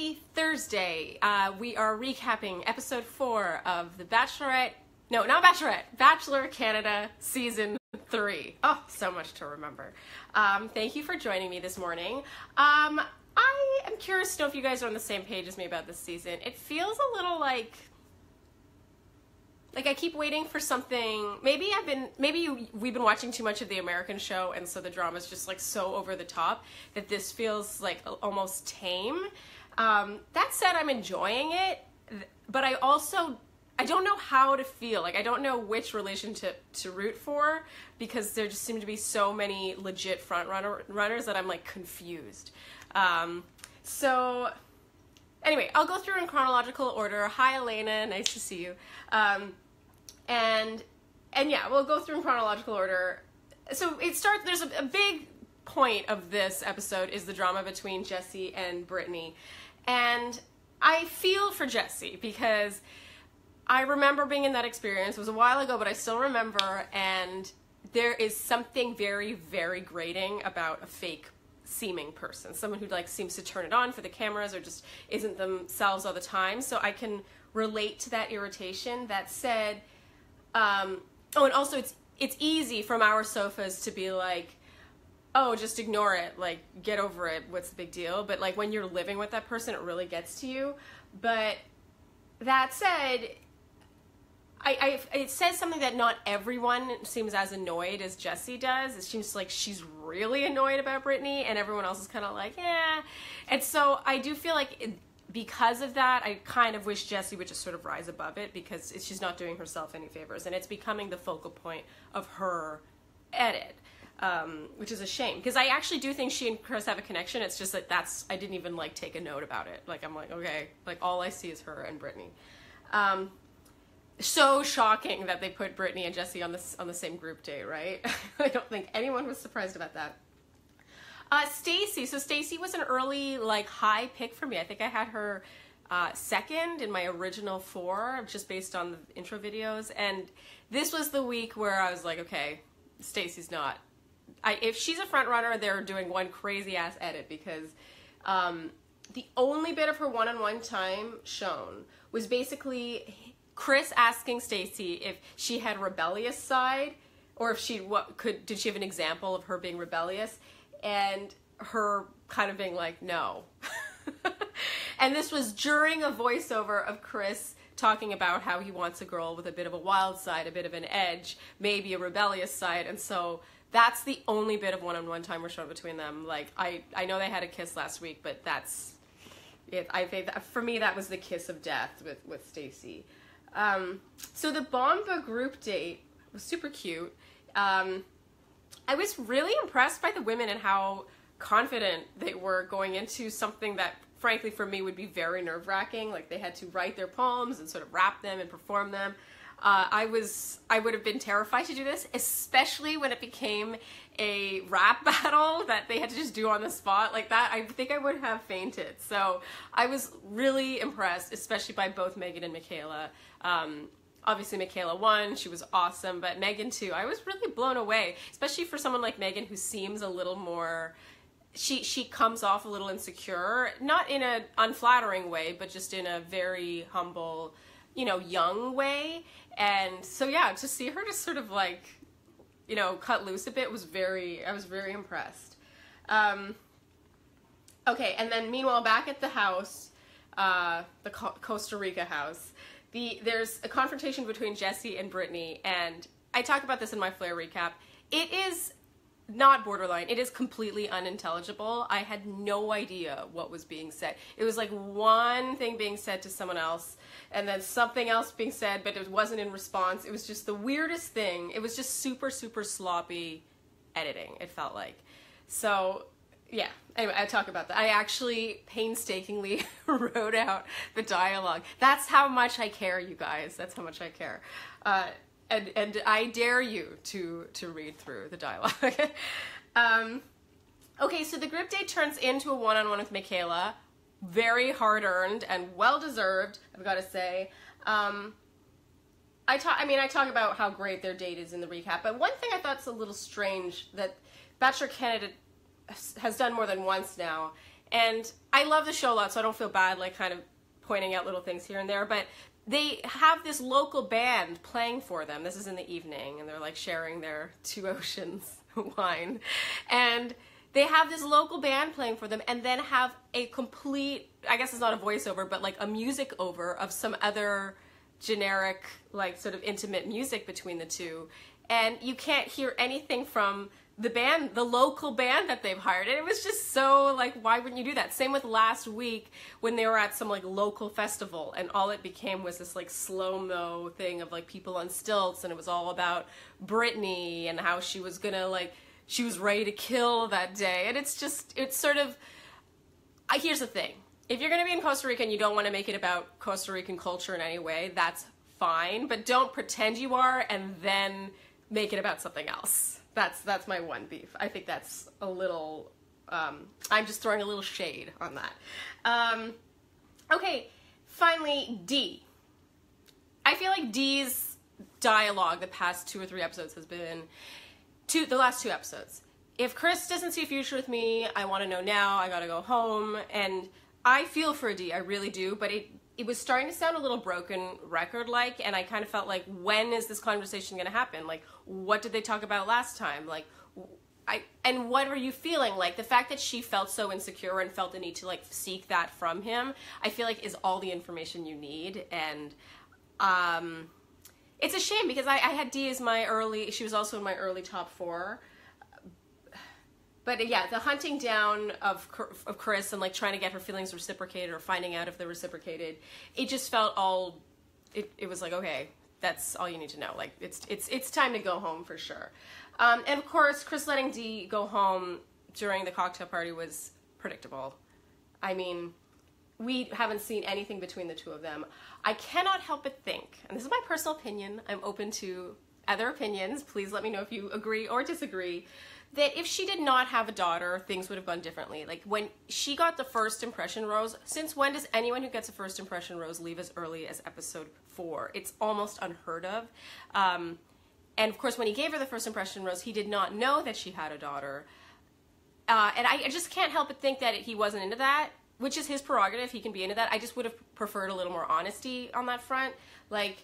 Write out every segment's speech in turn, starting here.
Happy Thursday. We are recapping episode 4 of the Bachelorette, no, not Bachelorette, Bachelor Canada season 3. Oh, so much to remember. Thank you for joining me this morning. I am curious to know if you guys are on the same page as me about this season. It feels a little like I keep waiting for something. Maybe we've been watching too much of the American show, and so the drama's just like so over the top that this feels like almost tame. That said, I'm enjoying it, but I don't know how to feel. Like, I don't know which relationship to root for, because there just seem to be so many legit front runners that I'm like confused. So anyway, I'll go through in chronological order. Hi Elena, nice to see you. And yeah, we'll go through in chronological order. So it starts, there's a big point of this episode is the drama between Jesse and Brittany. And I feel for Jesse because I remember being in that experience. It was a while ago, but I still remember, and there is something very, very grating about a fake seeming person. Someone who like seems to turn it on for the cameras or just isn't themselves all the time. So I can relate to that irritation. That said, oh, and also it's easy from our sofas to be like, oh, just ignore it, like, get over it, what's the big deal? But like when you're living with that person, it really gets to you. But that said, it says something that not everyone seems as annoyed as Jessie does. It seems like she's really annoyed about Brittany, and everyone else is kind of like, yeah. And so I do feel like because of that, I kind of wish Jessie would just sort of rise above it, because she's not doing herself any favors, and it's becoming the focal point of her edit, which is a shame, because I actually do think she and Chris have a connection. It's just that I didn't even like take a note about it. Like, I'm like, okay, like all I see is her and Brittany. So shocking that they put Brittany and Jesse on the same group date, right? I don't think anyone was surprised about that. Stacy. So Stacy was an early, like, high pick for me. I think I had her second in my original 4, just based on the intro videos. And this was the week where I was like, okay, Stacy's not. If she's a front runner, they're doing one crazy ass edit, because the only bit of her one-on-one time shown was basically Chris asking Stacy if she had a rebellious side, or if did she have an example of her being rebellious, and her kind of being like, no. And this was during a voiceover of Chris talking about how he wants a girl with a bit of a wild side, a bit of an edge, maybe a rebellious side. And so that's the only bit of one-on-one time we're shown between them. Like, I know they had a kiss last week, but that's it. I think that, for me, that was the kiss of death with Stacy. So the Bomba group date was super cute. I was really impressed by the women and how confident they were going into something that, frankly, for me would be very nerve-wracking. Like, they had to write their poems and sort of rap them and perform them. I would have been terrified to do this, especially when it became a rap battle that they had to just do on the spot like that. I think I would have fainted. So I was really impressed, especially by both Megan and Michaela. Obviously Michaela won, she was awesome, but Megan too. I was really blown away, especially for someone like Megan who seems a little more, she comes off a little insecure, not in an unflattering way, but just in a very humble, you know, young way. And so yeah, to see her just sort of like, you know, cut loose a bit I was very impressed. Okay, and then meanwhile back at the house, the Costa Rica house, there's a confrontation between Jesse and Brittany, and I talk about this in my Flair recap. It is not borderline, it is completely unintelligible. I had no idea what was being said. It was like one thing being said to someone else, and then something else being said, but it wasn't in response. It was just the weirdest thing. It was just super, super sloppy editing, it felt like. So yeah, anyway, I talk about that. I actually painstakingly wrote out the dialogue. That's how much I care, you guys. That's how much I care. And I dare you to read through the dialogue. Okay, so the group date turns into a one-on-one with Michaela. Very hard-earned and well-deserved, I've got to say. I talk about how great their date is in the recap, but one thing I thought's a little strange that Bachelor Canada has done more than once now And I love the show a lot, so I don't feel bad like kind of pointing out little things here and there, but they have this local band playing for them. This is in the evening, and they're like sharing their Two Oceans wine. And they have this local band playing for them, and then have a complete, I guess it's not a voiceover, but like a music over of some other generic, like sort of intimate music between the two. And you can't hear anything from the band, the local band that they've hired. And it was just so like, why wouldn't you do that? Same with last week when they were at some like local festival, and all it became was this like slow-mo thing of like people on stilts, and it was all about Britney and how she was gonna like, she was ready to kill that day. And it's just, it's sort of, here's the thing. If you're gonna be in Costa Rica and you don't want to make it about Costa Rican culture in any way, that's fine, but don't pretend you are and then make it about something else. That's my one beef. I think that's a little, I'm just throwing a little shade on that. Okay, finally, D. I feel like D's dialogue the past 2 or 3 episodes has been, the last 2 episodes. If Chris doesn't see a future with me, I want to know now, I gotta go home. And I feel for D, I really do, but it was starting to sound a little broken record-like, and I kind of felt like, when is this conversation going to happen? Like, what did they talk about last time? Like, and what are you feeling? Like, the fact that she felt so insecure and felt the need to, like, seek that from him, I feel like is all the information you need. And it's a shame, because I had D as my early, she was also in my early top 4. But yeah, the hunting down of Chris and like trying to get her feelings reciprocated, or finding out if they're reciprocated, it just felt all, it was like, okay, that's all you need to know. Like, it's time to go home for sure. And of course, Chris letting D go home during the cocktail party was predictable. I mean, we haven't seen anything between the two of them. I cannot help but think, and this is my personal opinion, I'm open to other opinions, please let me know if you agree or disagree, that if she did not have a daughter, things would have gone differently. Like, when she got the first impression rose, since when does anyone who gets a first impression rose leave as early as episode 4? It's almost unheard of. And of course, when he gave her the first impression rose, he did not know that she had a daughter. And I just can't help but think that he wasn't into that, which is his prerogative. He can be into that. I just would have preferred a little more honesty on that front. Like,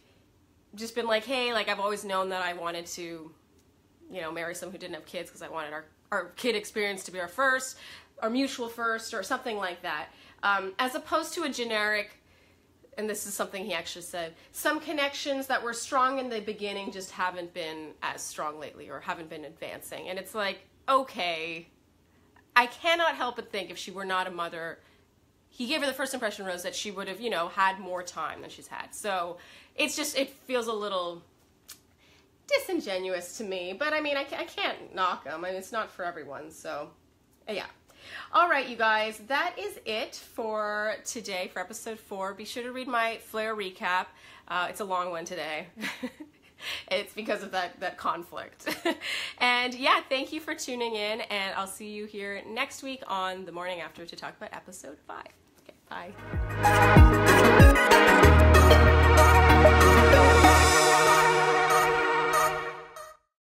just been like, hey, like, I've always known that I wanted to, you know, marry someone who didn't have kids, because I wanted our kid experience to be our first, our mutual first, or something like that. As opposed to a generic, and this is something he actually said, some connections that were strong in the beginning just haven't been as strong lately, or haven't been advancing. And it's like, okay, I cannot help but think if she were not a mother, he gave her the first impression rose, that she would have, you know, had more time than she's had. So it's just, it feels a little disingenuous to me, but I mean, I can't knock them. I mean, it's not for everyone, so yeah. All right, you guys, that is it for today, for episode 4. Be sure to read my Flair recap. It's a long one today. It's because of that conflict. And yeah, thank you for tuning in, and I'll see you here next week on the morning after to talk about episode 5. Okay, bye.